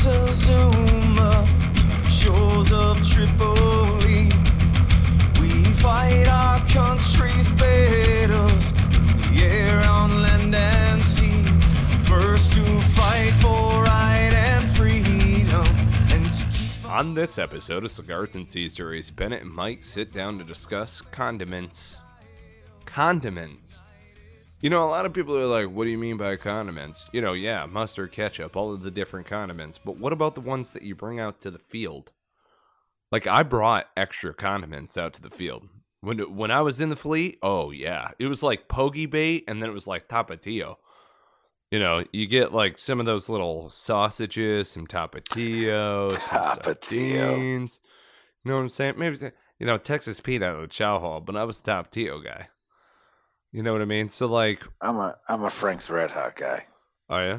Montezuma to the shores of Tripoli. We fight our country's battles in the air, on land and sea. First to fight for right and freedom, and to keep On this episode of Cigars and Sea Stories, Bennett and Mike sit down to discuss condiments. Condiments. You know, a lot of people are like, what do you mean by condiments? You know, yeah, mustard, ketchup, all of the different condiments. But what about the ones that you bring out to the field? Like, I brought extra condiments out to the field. When I was in the fleet, oh yeah. It was like POGy bait, and then it was like tapatio. You know, you get like some of those little sausages, some tapatio, some sardines. You know what I'm saying? Maybe, you know, Texas Pete out of Chow Hall, but I was the tapatio guy. You know what I mean? So like, I'm a Frank's Red Hot guy. Oh yeah,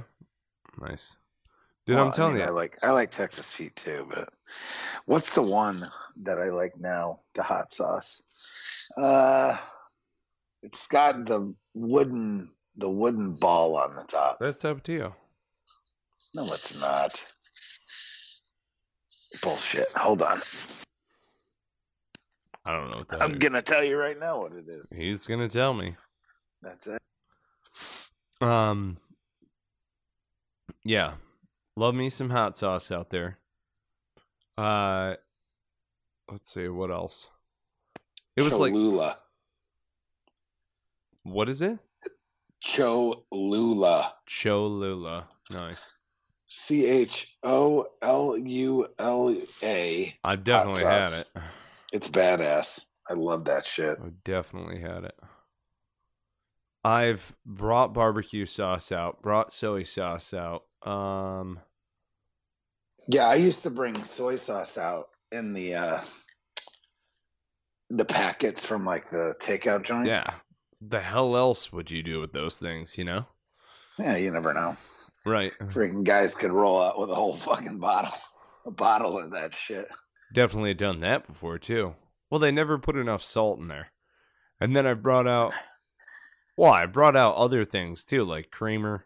nice, dude. Well, I'm telling you, I like Texas Pete too. But what's the one that I like now? The hot sauce. It's got the wooden ball on the top. that's tapatio. No, it's not. Bullshit. Hold on. I don't know what that I'm is. gonna tell you right now what it is. He's gonna tell me. That's it. Yeah, love me some hot sauce out there. Let's see what else. It was Cholula. like, what is it? Cholula. Cholula. Nice. CHOLULA. I've definitely hot had sauce. it. It's badass. I love that shit. I've definitely had it. I've brought barbecue sauce out, brought soy sauce out. Yeah, I used to bring soy sauce out in the packets from like the takeout joint. Yeah. The hell else would you do with those things, you know? Yeah, you never know. Right. Freaking guys could roll out with a whole fucking bottle of that shit. Definitely done that before, too. Well, they never put enough salt in there. And then I brought out other things, too, like creamer.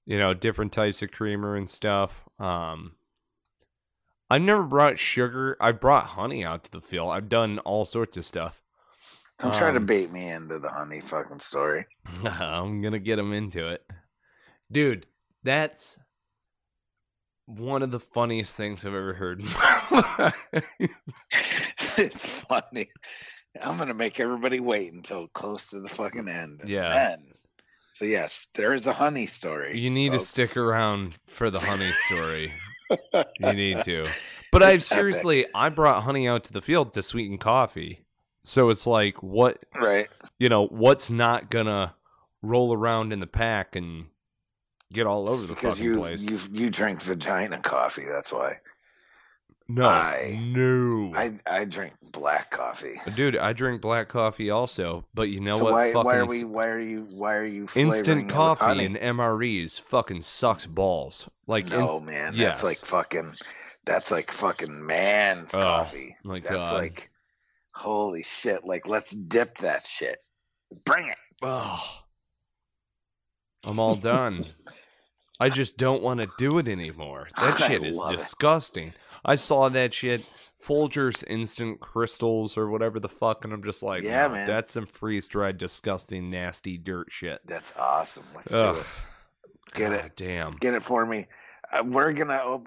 You know, different types of creamer and stuff. I never brought sugar. I brought honey out to the field. I've done all sorts of stuff. Don't try to bait me into the honey fucking story. I'm going to get them into it. Dude, that's one of the funniest things I've ever heard. It's funny. I'm going to make everybody wait until close to the fucking end. Yeah. Then, so, yes, there is a honey story. You need folks. to stick around for the honey story. You need to. But I brought honey out to the field to sweeten coffee. So it's like, what, Right. you know, what's not going to roll around in the pack and get all over the fucking place? You drink vagina coffee, that's why. No. I drink black coffee. Dude, I drink black coffee also, but you know So what? why are you flavoring Instant it with coffee honey? and MREs fucking sucks balls. Like, No, man, yes. that's like fucking man's coffee. My That's God. like, holy shit! Like, let's dip that shit. Bring it. Oh, I'm all done. I just don't want to do it anymore. That I shit is love it. disgusting. I saw that shit, Folgers Instant Crystals or whatever the fuck, and I'm just like, Yeah, no, man. that's some freeze-dried, disgusting, nasty dirt shit. That's awesome. Let's do Ugh. it. Get God it. damn. Get it for me. We're gonna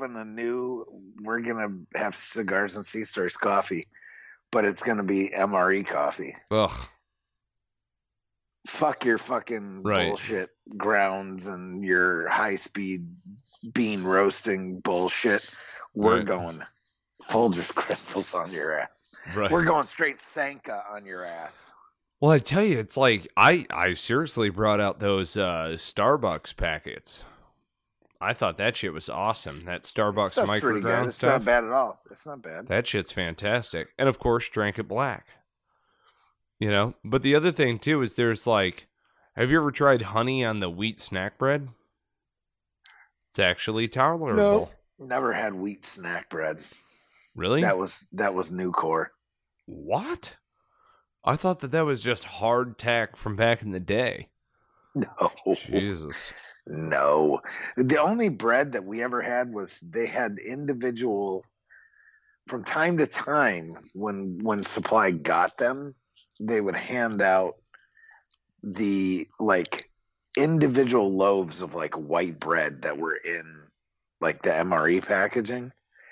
We're gonna have Cigars and Sea Stories coffee, but it's gonna be MRE coffee. Ugh. Fuck your fucking Right. bullshit grounds and your high speed bean roasting bullshit. We're Right. going Folgers crystals on your ass. Right. We're going straight Sanka on your ass. Well, I tell you, it's like I seriously brought out those Starbucks packets. I thought that shit was awesome. That Starbucks Stuff's pretty good. microground It's stuff. not bad at all. It's not bad. That shit's fantastic. And of course, drank it black. You know? But the other thing too is there's like, have you ever tried honey on the wheat snack bread? It's actually tolerable. Never had wheat snack bread. Really? That was Nucor. What? I thought that was just hardtack from back in the day. No. Jesus. No. The only bread that we ever had was they had individual, from time to time when Supply got them, they would hand out the like individual loaves of like white bread that were in like the MRE packaging.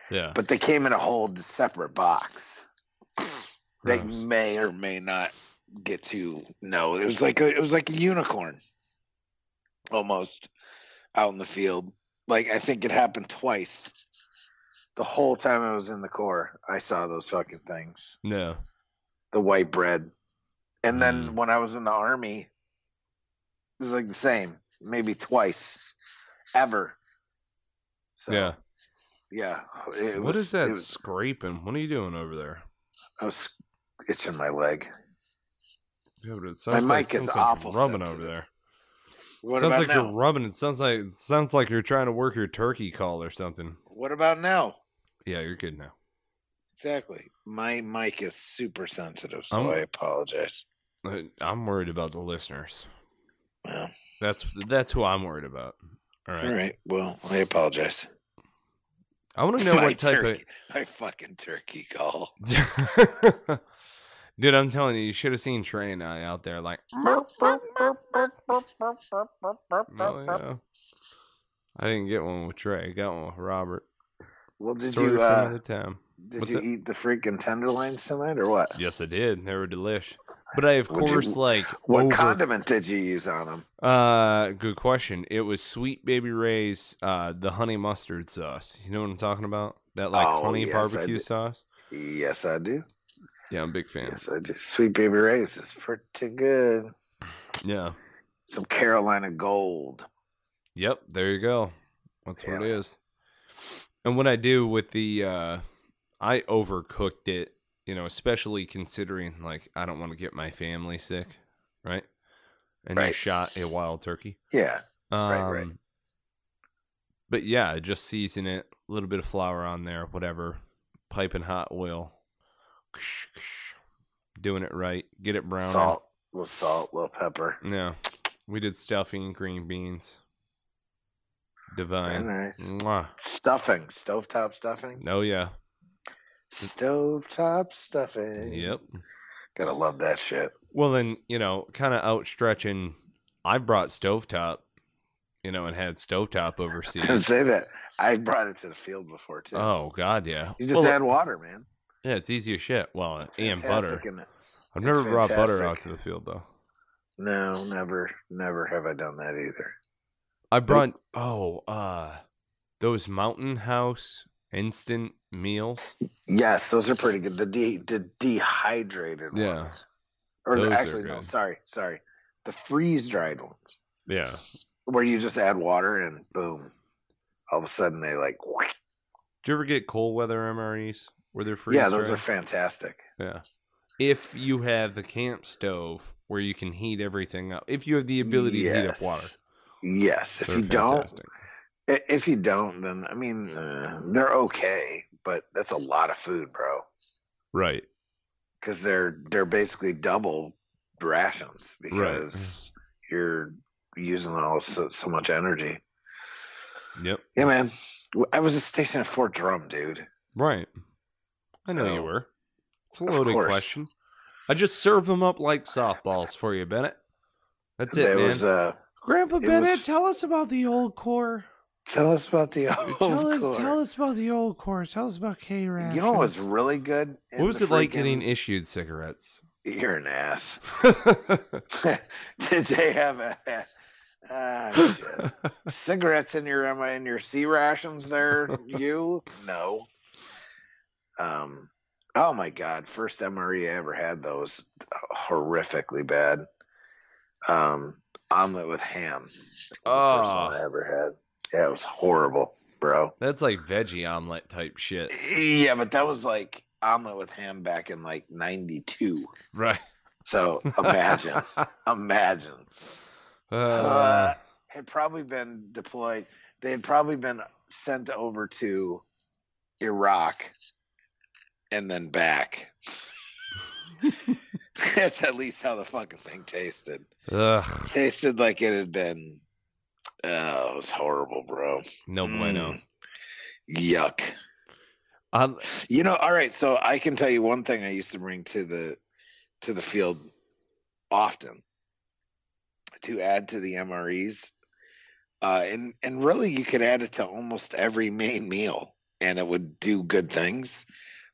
Yeah. But they came in a whole separate box. They Gross. may or may not get to know. It was like a unicorn almost out in the field. Like I think it happened twice. The whole time I was in the Corps, I saw those fucking things. No. The white bread. And then when I was in the Army, it was like the same. Maybe twice. Ever. So, yeah. Yeah. What is that scraping? What are you doing over there? I was itching my leg. Yeah, but it sounds my like mic is something's awful rubbing sensitive. over there. What sounds about like now? you're rubbing. It sounds like you're trying to work your turkey call or something. What about now? Yeah, you're good now. Exactly. My mic is super sensitive, so I apologize. I'm worried about the listeners. Well, that's who I'm worried about. All right. Well, I apologize. I want to know what type of my fucking turkey call. Dude, I'm telling you should have seen Trey and I out there like. Oh, yeah. I didn't get one with Trey. I got one with Robert. Well, did Story you for another time. Did you eat the freaking tenderloins tonight or what? Yes, I did. They were delish. But I, of course, what condiment did you use on them? Good question. It was Sweet Baby Ray's, the honey mustard sauce. You know what I'm talking about? That honey barbecue sauce? Yes, I do. Yeah, I'm a big fan. Yes, I do. Sweet Baby Ray's is pretty good. Yeah. Some Carolina Gold. Yep, there you go. That's what it is. And what I do with the, I overcooked it, especially considering, I don't want to get my family sick, right? And I shot a wild turkey. Yeah, right. But yeah, just season it, a little bit of flour on there, whatever, piping hot oil, doing it right, get it brown. Salt, little pepper. Yeah, we did stuffing, green beans. Divine. Very nice. Mwah. Stuffing. Stovetop stuffing? Oh, yeah. Stovetop stuffing. Yep. Gotta love that shit. Well, then, kind of outstretching, I brought stovetop, and had stovetop overseas. I didn't say that. I brought it to the field before, too. Oh, God, yeah. You just add water, man. Yeah, it's easy as shit. Well, and butter. I've never brought butter out to the field, though. No, never have I done that either. I brought those Mountain House instant meals. Yes, those are pretty good. The dehydrated ones. Or those actually, no, sorry. The freeze dried ones. Yeah. Where you just add water and boom, all of a sudden they Do you ever get cold weather MREs where they're freeze? Yeah, those are fantastic. Yeah. If you have the camp stove where you can heat everything up, if you have the ability to heat up water. Yes, if you don't, then I mean they're okay, but that's a lot of food, bro. Right. Because they're basically double rations because you're using so much energy. Yep. Yeah, man. I was stationed at Fort Drum, dude. Right. I know you were. It's a loaded question. I just serve them up like softballs for you, Bennett. That's it, man. Grandpa Bennett, tell us about the old Corps. Tell us about the old Corps. Tell us about the old Corps. Tell us about K-Rations. You know what was really good? What was it like getting issued cigarettes? You're an ass. Did they have cigarettes in your C rations there? You? No. Oh my God. First MRE I ever had those horrifically bad. Omelet with ham. First one I ever had. Yeah, it was horrible, bro. That's like veggie omelet type shit. Yeah, but that was like omelet with ham back in like 92. Right. So imagine. Had probably been deployed. They had probably been sent over to Iraq and then back. That's at least how the fucking thing tasted. Ugh. Tasted like it had been. Oh, it was horrible, bro. No bueno. Yuck. You know, all right. So I can tell you one thing I used to bring to the field often to add to the MREs, and really you could add it to almost every main meal, and it would do good things.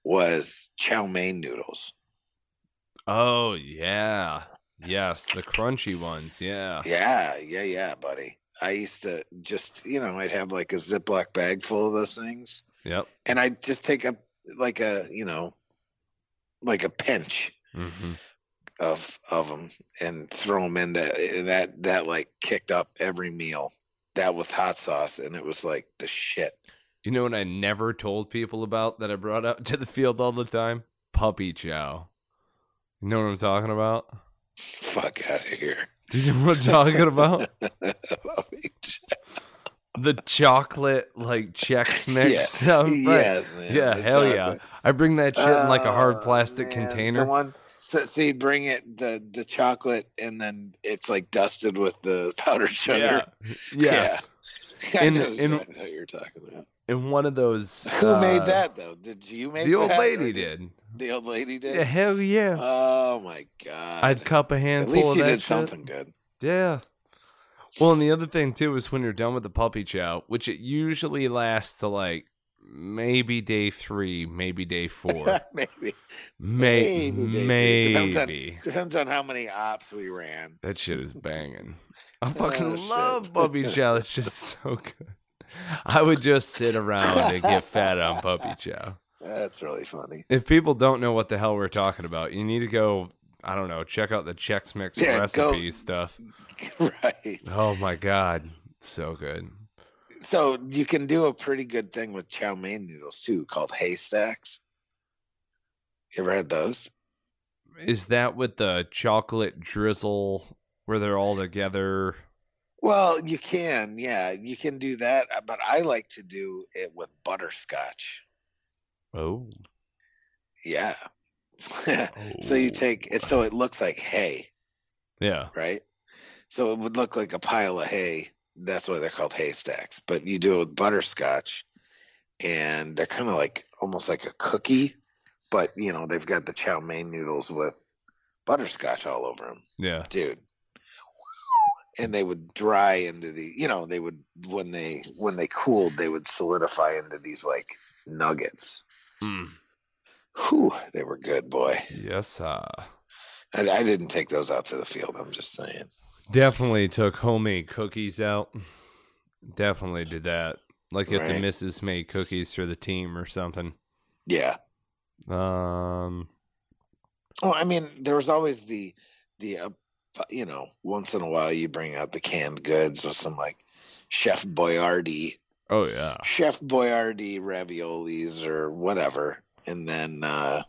Was chow mein noodles. Oh yeah, yes, the crunchy ones. Yeah, yeah, buddy. I used to just, I'd have like a Ziploc bag full of those things. Yep. And I'd just take a pinch of them and throw them into that like kicked up every meal. That with hot sauce, and it was like the shit. You know what I never told people about that I brought out to the field all the time? Puppy chow. You know what I'm talking about? Fuck out of here. Do you know what I'm talking about? The chocolate like Chex Mix stuff. Right? Yes, man. Yeah, hell yeah. I bring that shit in like a hard plastic container. The one, so you bring it the chocolate, and then it's like dusted with the powdered sugar. Yeah. Yes. Yeah. I know exactly what you're talking about. In one of those. Who made that though? Did you make the that? old lady did. The old lady did? Yeah, hell yeah. Oh my god. I'd cup a handful of that. At least you did shit. something good. Yeah. Well, and the other thing too is when you're done with the puppy chow, which it usually lasts to like maybe day 3, maybe day 4. maybe. Depends on how many ops we ran. That shit is banging. I fucking love puppy chow. It's just so good. I would just sit around and get fat on puppy chow. That's really funny. If people don't know what the hell we're talking about, you need to go, I don't know, check out the Chex Mix recipe stuff. Right. Oh my God. So good. So you can do a pretty good thing with chow mein noodles too, called haystacks. You ever had those? Is that with the chocolate drizzle where they're all together? Well, you can, yeah, you can do that, but I like to do it with butterscotch. Oh. Yeah. So you take it, so it looks like hay. Yeah. Right? So it would look like a pile of hay. That's why they're called haystacks. But you do it with butterscotch, and they're kind of like almost like a cookie, but they've got the chow mein noodles with butterscotch all over them. Yeah. Dude. And they would dry into the, they would, when they cooled, they would solidify into these like nuggets. Whew, they were good, boy. Yes, I didn't take those out to the field. I'm just saying. Definitely took homemade cookies out. Definitely did that. Like if the missus made cookies for the team or something. Yeah. Oh, I mean, there was always the once in a while you bring out the canned goods with some like Chef Boyardee. Oh yeah. Chef Boyardee raviolis or whatever. And then oh,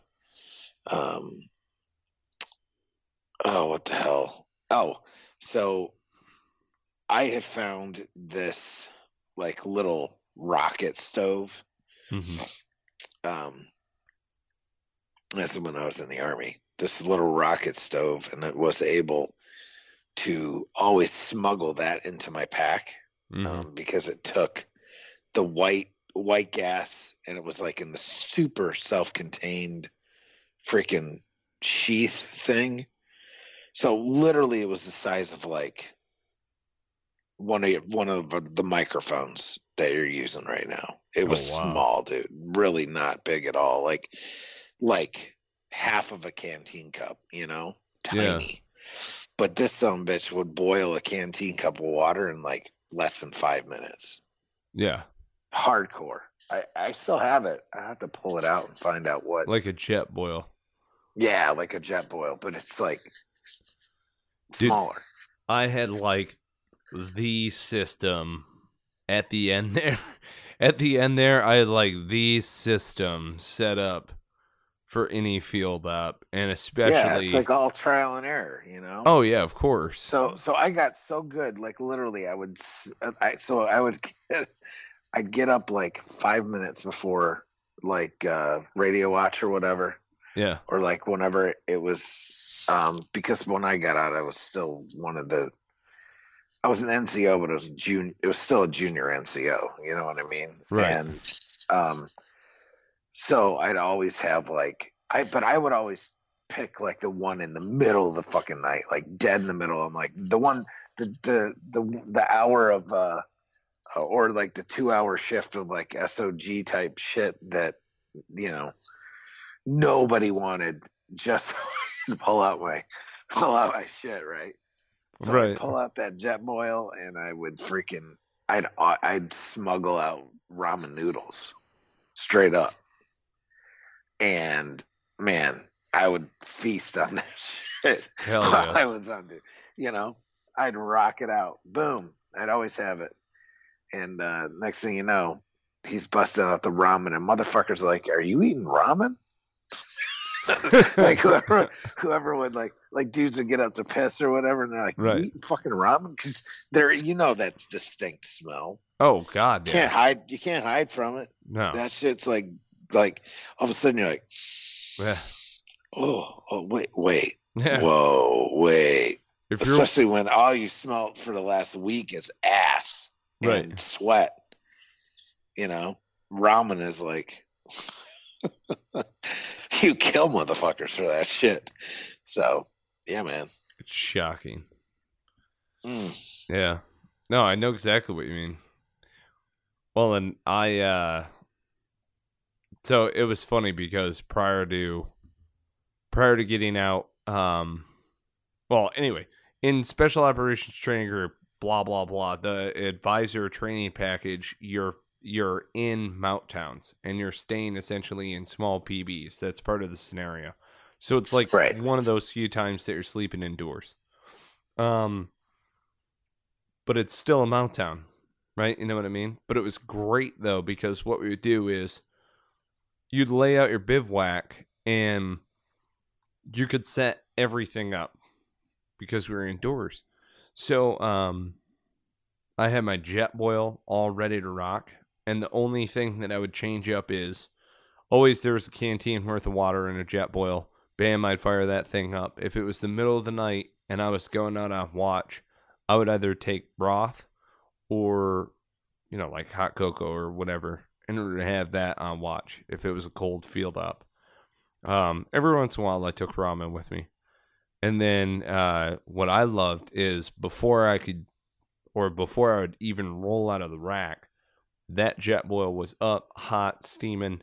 what the hell? Oh, so I had found this like little rocket stove. That's when I was in the Army. This little rocket stove, and it was able to always smuggle that into my pack because it took the white gas, and it was like in the super self-contained freaking sheath thing. So literally, it was the size of like one of the microphones that you're using right now. It was small, dude. Really not big at all. Like half of a canteen cup, tiny. Yeah. But this sumbitch would boil a canteen cup of water in like less than 5 minutes. Yeah. Hardcore. I still have it. I have to pull it out and find out what. Like a jet boil. Yeah, like a jet boil, but it's like smaller. Dude, I had like the system at the end there. At the end there, I had like the system set up for any field up, and especially it's like all trial and error, Oh yeah, of course. So I got so good, like literally, I'd get up like 5 minutes before like radio watch or whatever. Yeah. Or like whenever it was Because when I got out, I was still I was an NCO, but it was still a junior NCO. You know what I mean? Right. And so I'd always have but I would always pick like the one in the middle of the fucking night, like dead in the middle. I'm like the one, the hour of or like the 2-hour shift of like SOG type shit that nobody wanted, just to pull out my shit, right? So Right. I'd pull out that jet boil and I would I'd smuggle out ramen noodles straight up. And man, I would feast on that shit. Hell while yes. I was on it. I'd rock it out. Boom. I'd always have it. And next thing you know, he's busting out the ramen, and motherfuckers are like, "Are you eating ramen?" Like whoever would like dudes would get up to piss or whatever, and they're like, Right. "You eating fucking ramen?" Because that's distinct smell. Oh God, yeah. You can't hide from it. No. That shit's like all of a sudden you're like, Yeah. oh wait, Yeah. whoa, wait. If you're Especially when all you smelled for the last week is ass Right. and sweat. Ramen is like you kill motherfuckers for that shit. So yeah, man. it's shocking. Mm. Yeah. No, I know exactly what you mean. Well, and so it was funny because prior to getting out, well, anyway, in Special Operations Training Group, blah blah blah, the advisor training package, you're in mountain towns and you're staying essentially in small PBs. That's part of the scenario. So it's like Right. one of those few times that you're sleeping indoors. But it's still a mountain town, right? You know what I mean? But it was great though, because what we would do is you'd lay out your bivouac and you could set everything up because we were indoors. So I had my jet boil all ready to rock, and the only thing that I would change up is always there was a canteen worth of water in a jet boil. Bam, I'd fire that thing up. If it was the middle of the night and I was going out on watch, I would either take broth or like hot cocoa or whatever, in order to have that on watch if it was a cold field up. Every once in a while I took ramen with me. And then what I loved is before I would even roll out of the rack, that jet boil was up, hot, steaming,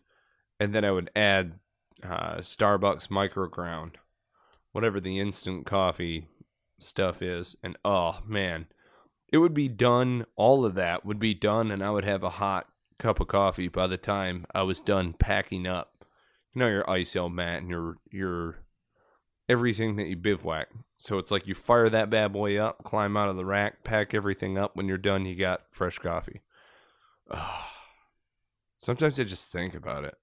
and then I would add Starbucks micro ground, whatever the instant coffee stuff is, and oh man, it would be done. All of that would be done, and I would have a hot cup of coffee by the time I was done packing up. Your ISO mat and your everything that you bivouac. So it's like you fire that bad boy up, climb out of the rack, pack everything up. When you're done, you got fresh coffee. Sometimes I just think about it.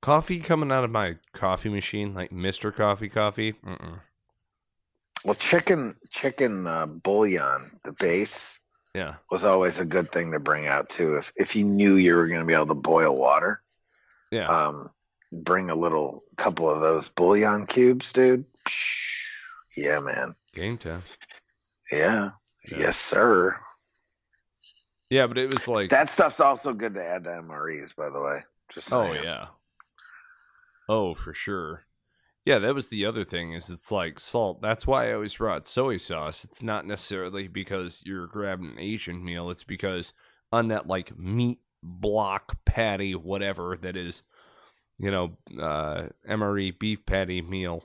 Coffee coming out of my coffee machine, like Mr. Coffee. Mm-mm. Well, chicken bouillon, the base, Yeah, was always a good thing to bring out too. If you knew you were going to be able to boil water, yeah. Bring a couple of those bouillon cubes, dude. Yeah, man. Game time. Yeah. Yes, sir. Yeah, but it was like That stuff's also good to add to MREs, by the way. Just saying. Oh yeah. Oh, for sure. Yeah, that was the other thing, is it's like salt. That's why I always brought soy sauce. It's not necessarily because you're grabbing an Asian meal. It's because on that like meat block patty, whatever that is, MRE beef patty meal,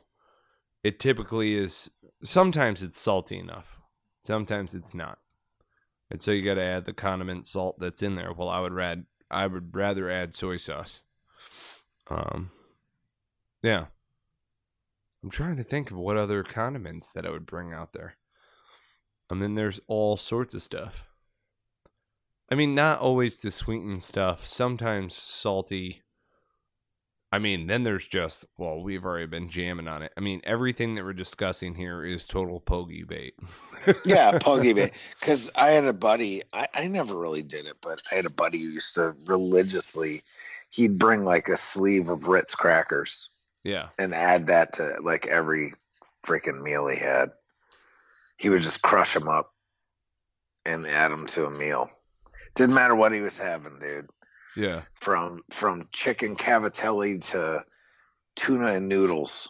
it typically is, sometimes it's salty enough. Sometimes it's not. And so you got to add the condiment salt that's in there. Well, I would rather add soy sauce. Yeah. I'm trying to think of what other condiments that I would bring out there. I mean, there's all sorts of stuff. I mean, not always the sweetened stuff. Sometimes salty. I mean, then there's just, well, we've already been jamming on it. I mean, everything that we're discussing here is total POGy bait. Yeah, POGy bait. Because I had a buddy, I never really did it, but I had a buddy who used to religiously, he'd bring like a sleeve of Ritz crackers. Yeah. And add that to like every freaking meal he had. He would just crush them up and add them to a meal. Didn't matter what he was having, dude. Yeah. From chicken cavatelli to tuna and noodles,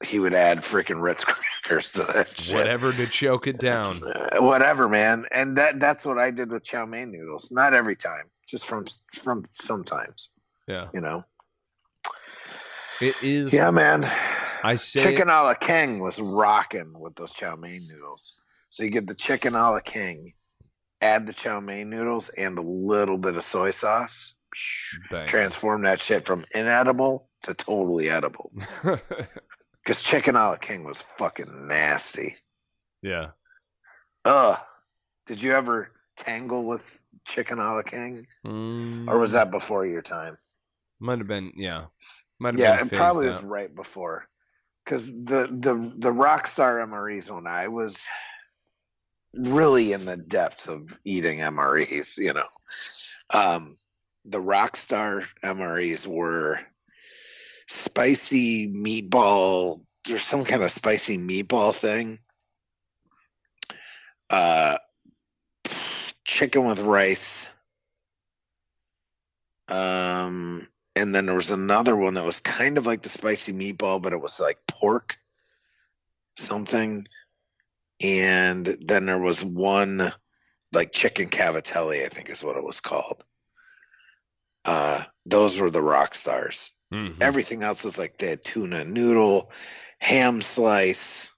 he would add freaking Ritz crackers to that shit. Whatever to choke it down. Whatever, man. And that's what I did with chow mein noodles. Not every time, just from sometimes. Yeah. You know. It is. Yeah, man. I say chicken a la king was rocking with those chow mein noodles. So you get the chicken a la king, add the chow mein noodles and a little bit of soy sauce. Bang. Transform that shit from inedible to totally edible. Because chicken a la king was fucking nasty. Yeah. Did you ever tangle with chicken a la king? Or was that before your time? Might have been, yeah. It probably was right before. Because the Rockstar MREs, when I was really in the depths of eating MREs, you know, the Rockstar MREs were spicy meatball. There's some kind of spicy meatball thing. Chicken with rice. And then there was another one that was kind of like the spicy meatball, but it was like pork something. And then there was one like chicken cavatelli, I think is what it was called. Those were the rock stars. Mm-hmm. Everything else was like they had tuna noodle, ham slice,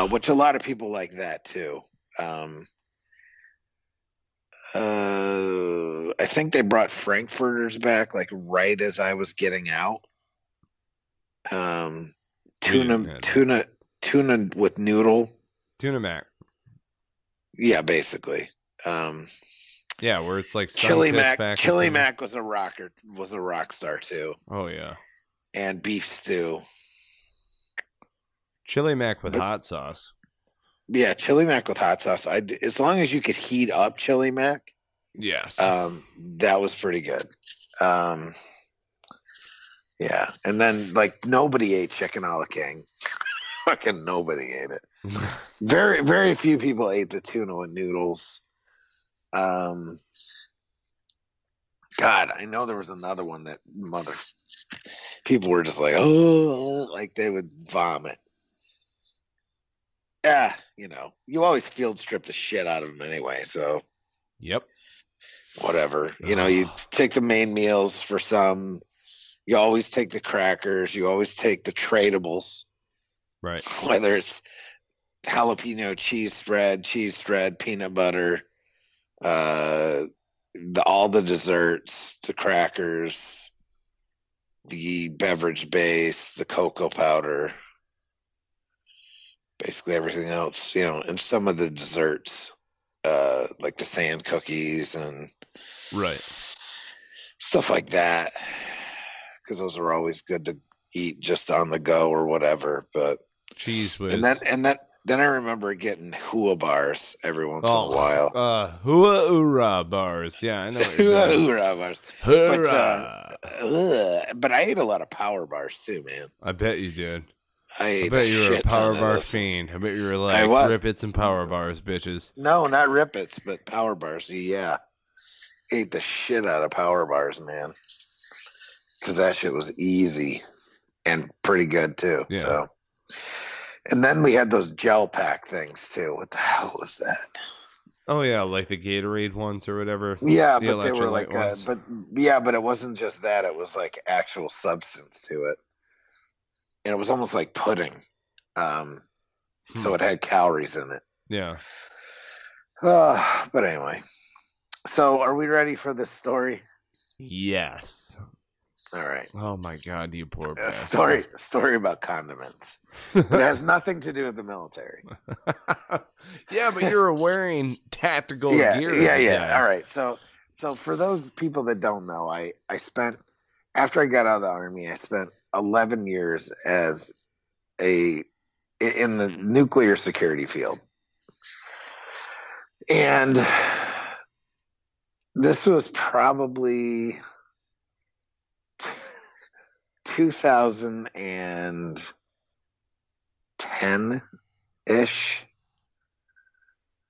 which a lot of people like that too. I think they brought Frankfurters back like right as I was getting out. Tuna with noodle. Tuna mac. Yeah, basically. Yeah, where it's like chili mac. Chili mac was a rock star too. Oh yeah. And beef stew. Chili mac with hot sauce. Yeah, chili mac with hot sauce. As long as you could heat up chili mac. Yes. That was pretty good. Yeah, and then like nobody ate chicken a la king. Fucking nobody ate it. Very, very few people ate the tuna and noodles. God, I know there was another one that people were just like, oh, like they would vomit. Yeah, you know, you always field strip the shit out of them anyway, so. Yep. Whatever. You know, you take the main meals for some. You always take the crackers. You always take the tradables. Right. Whether it's jalapeno cheese spread, peanut butter, all the desserts, the crackers, the beverage base, the cocoa powder, basically everything else, you know, and some of the desserts, like the sand cookies and stuff like that, because those are always good to eat just on the go or whatever. But cheese whiz. And then I remember getting hua bars every once in a while. Hua ura bars. Yeah, I know. Hua ura bars. Hurrah. But I ate a lot of power bars too, man. I bet you did. I bet you were a power bar fiend. I bet you were like Rippets and power bars, bitches. No, not Rippets, but power bars. Yeah. Ate the shit out of power bars, man. Because that shit was easy and pretty good too. Yeah. So. And then we had those gel pack things too. What the hell was that? Oh yeah, like the Gatorade ones or whatever. Yeah, but they were like, but it wasn't just that. It was like actual substance to it, and it was almost like pudding. So it had calories in it. Yeah. But anyway, so are we ready for this story? Yes. All right. Oh my God, you poor bastard. Story about condiments. But it has nothing to do with the military. Yeah, but you're wearing tactical gear. Yeah. All right. So for those people that don't know, I spent, after I got out of the Army, I spent 11 years in the nuclear security field. And this was probably 2000 and 2010-ish,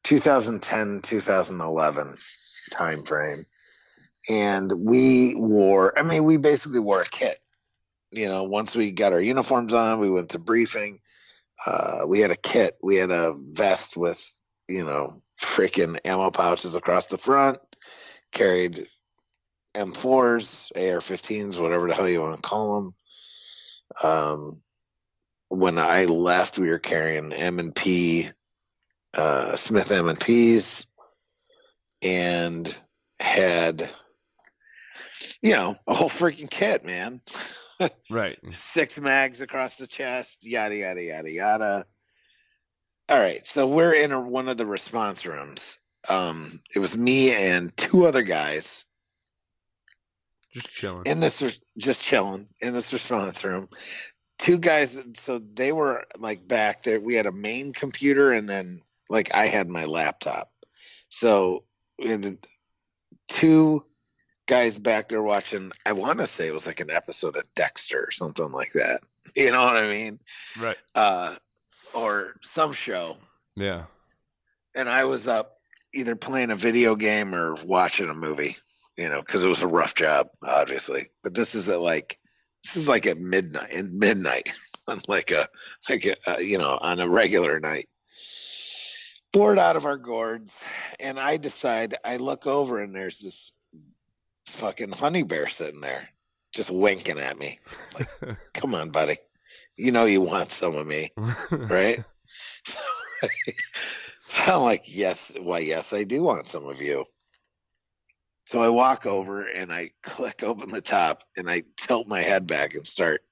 2010, 2011 time frame. And we basically wore a kit. Once we got our uniforms on, we went to briefing. We had a kit. We had a vest with, freaking ammo pouches across the front, carried M4s, AR-15s, whatever the hell you want to call them. When I left, we were carrying M&P, Smith M&Ps, and had, a whole freaking kit, man. Right. 6 mags across the chest, yada, yada, yada, yada. All right. So we're in one of the response rooms. It was me and 2 other guys. Just chilling. Just chilling in this response room. 2 guys. So they were like back there. We had a main computer, and then like I had my laptop. So we had 2 guys back there watching, I want to say it was like an episode of Dexter or something like that. You know what I mean? Right. Or some show. Yeah. And I was up either playing a video game or watching a movie, because it was a rough job, obviously. But this is like at midnight on on a regular night. Bored out of our gourds. And I look over and there's this fucking honey bear sitting there just winking at me like, come on, buddy, you want some of me, right? So I'm like, yes, I do want some of you. So I walk over and I click open the top and I tilt my head back and start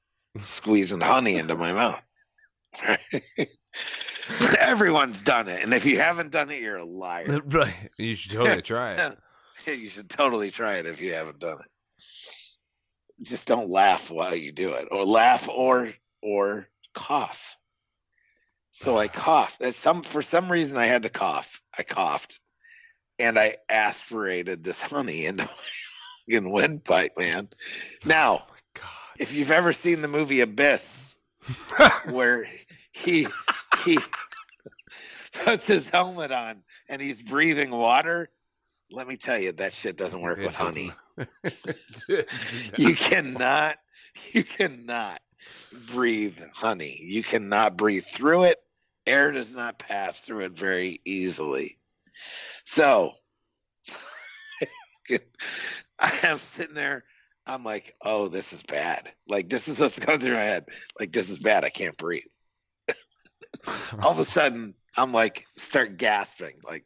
squeezing honey into my mouth. Right? Everyone's done it, and if you haven't done it, you're a liar. Right. You should totally try it. You should totally try it if you haven't done it. Just don't laugh while you do it, or laugh or cough. So I coughed. For some reason, I had to cough. I coughed, and I aspirated this honey into my windpipe, man. Now, if you've ever seen the movie Abyss, where he puts his helmet on and he's breathing water, let me tell you, that shit doesn't work with honey. You cannot breathe honey. You cannot breathe through it. Air does not pass through it very easily. So I am sitting there. I'm like, oh, this is bad. Like, this is what's going through my head. Like, this is bad. I can't breathe. All of a sudden, I'm like, start gasping. Like,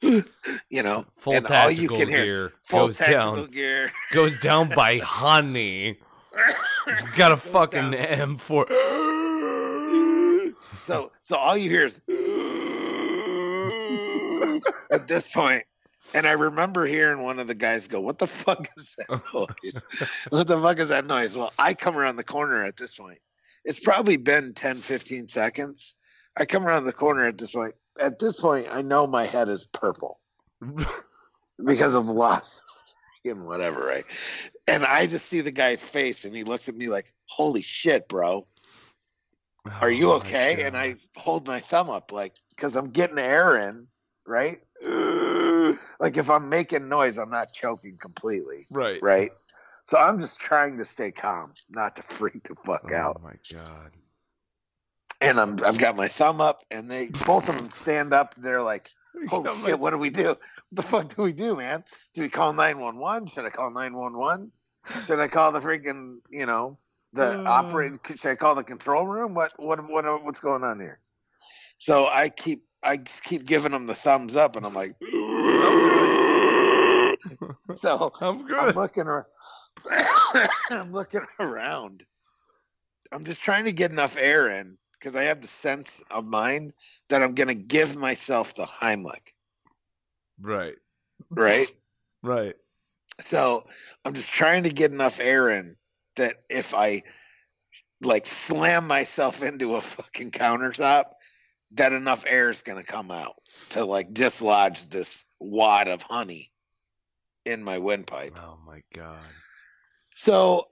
full and tactical all you can gear hear, full goes tactical down, gear goes down by honey. He's got a fucking M4. So all you hear is at this point, and I remember hearing one of the guys go, "What the fuck is that noise? What the fuck is that noise?" Well, I come around the corner at this point. It's probably been 10, 15 seconds. I come around the corner at this point. At this point, I know my head is purple because of loss and whatever, right? And I just see the guy's face, and he looks at me like, "Holy shit, bro. Are you okay?" And I hold my thumb up, like, because I'm getting air in, right? Like, if I'm making noise, I'm not choking completely. Right? So I'm just trying to stay calm, not to freak the fuck out. Oh, my God. And I've got my thumb up, and both of them stand up. They're like, holy shit, what do we do? What the fuck do we do, man? Do we call 911? Should I call 911? Should I call the freaking, the operator? Should I call the control room? What's going on here? So I just keep giving them the thumbs up, and I'm like, so I'm good. I'm looking around. I'm just trying to get enough air in because I have the sense of mind that I'm going to give myself the Heimlich. Right. Right. So I'm just trying to get enough air in that if I like slam myself into a fucking countertop, that enough air is going to come out to like dislodge this wad of honey in my windpipe. Oh my God. So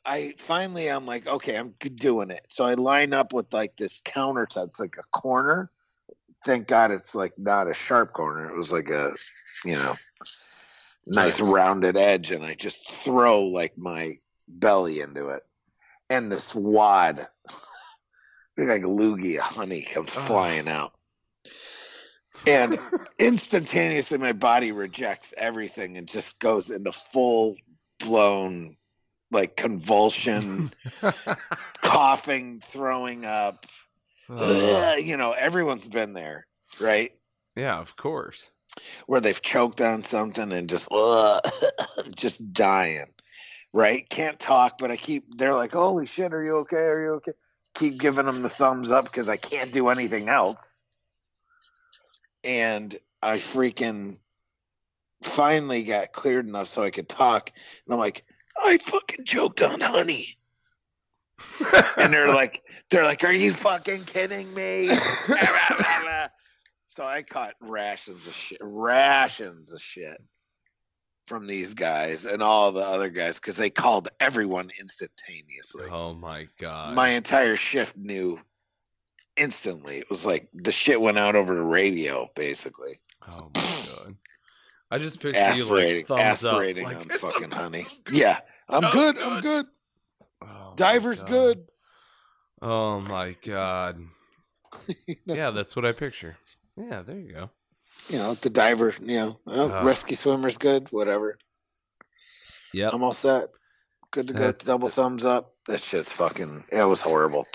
I'm like, okay, I'm doing it. So I line up with like this countertop. It's like a corner. Thank God it's like not a sharp corner. It was like a, nice rounded edge. And I just throw like my belly into it. And this wad, like a loogie of honey comes flying out. And instantaneously my body rejects everything and just goes into full blown like convulsion, coughing, throwing up. Everyone's been there, right? Yeah, of course. Where they've choked on something and just just dying, right? Can't talk, but they're like, holy shit, are you okay? Are you okay? Keep giving them the thumbs up because I can't do anything else. And I freaking finally got cleared enough so I could talk. And I'm like, I fucking choked on honey. And they're like, are you fucking kidding me? So I caught rations of shit from these guys and all the other guys because they called everyone instantaneously. Oh my God. My entire shift knew instantly. It was like the shit went out over the radio, basically. Oh my God. I just picture you like thumbs up, like, on fucking honey. Yeah, I'm good. I'm good. Oh Diver's good. Oh my God. Yeah, that's what I picture. Yeah, there you go. The diver, rescue swimmer's good, whatever. Yeah. I'm all set. Good to go. Double thumbs up. That shit's it was horrible.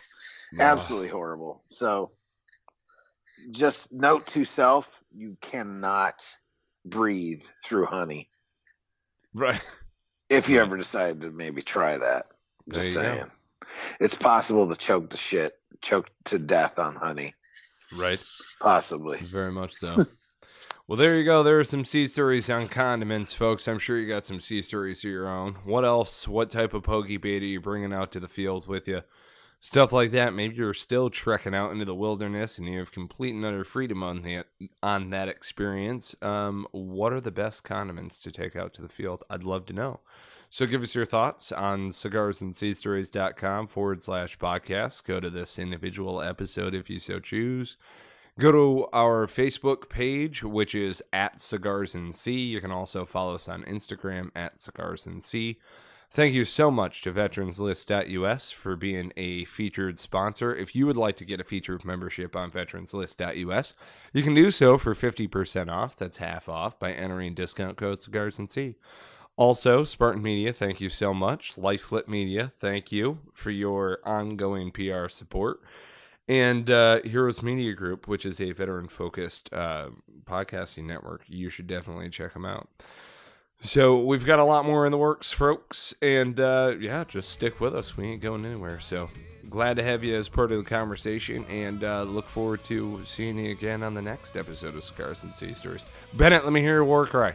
Absolutely horrible. So just note to self, you cannot breathe through honey. Right. If you ever decide to maybe try that. Just saying. Go. It's possible to choke to death on honey. Right. Possibly. Very much so. Well, there you go. There are some sea stories on condiments, folks. I'm sure you got some sea stories of your own. What else? What type of POGy bait are you bringing out to the field with you? Stuff like that. Maybe you're still trekking out into the wilderness and you have complete and utter freedom on that experience. What are the best condiments to take out to the field? I'd love to know. So give us your thoughts on cigarsandseastories.com/podcast. Go to this individual episode if you so choose. Go to our Facebook page, which is at Cigars and Sea. You can also follow us on Instagram at Cigars and Sea. Thank you so much to veteranslist.us for being a featured sponsor. If you would like to get a featured membership on veteranslist.us, you can do so for 50% off. That's half off by entering discount code Cigars and Sea. Also, Spartan Media, thank you so much. LifeFlip Media, thank you for your ongoing PR support. And Heroes Media Group, which is a veteran-focused podcasting network. You should definitely check them out. So we've got a lot more in the works, folks. And just stick with us. We ain't going anywhere. So glad to have you as part of the conversation. And look forward to seeing you again on the next episode of Cigars and Sea Stories. Bennett, let me hear your war cry.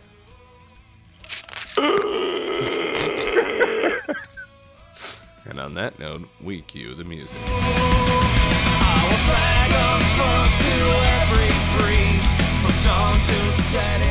And on that note, we cue the music. I will flag on front to every breeze, from dawn to setting.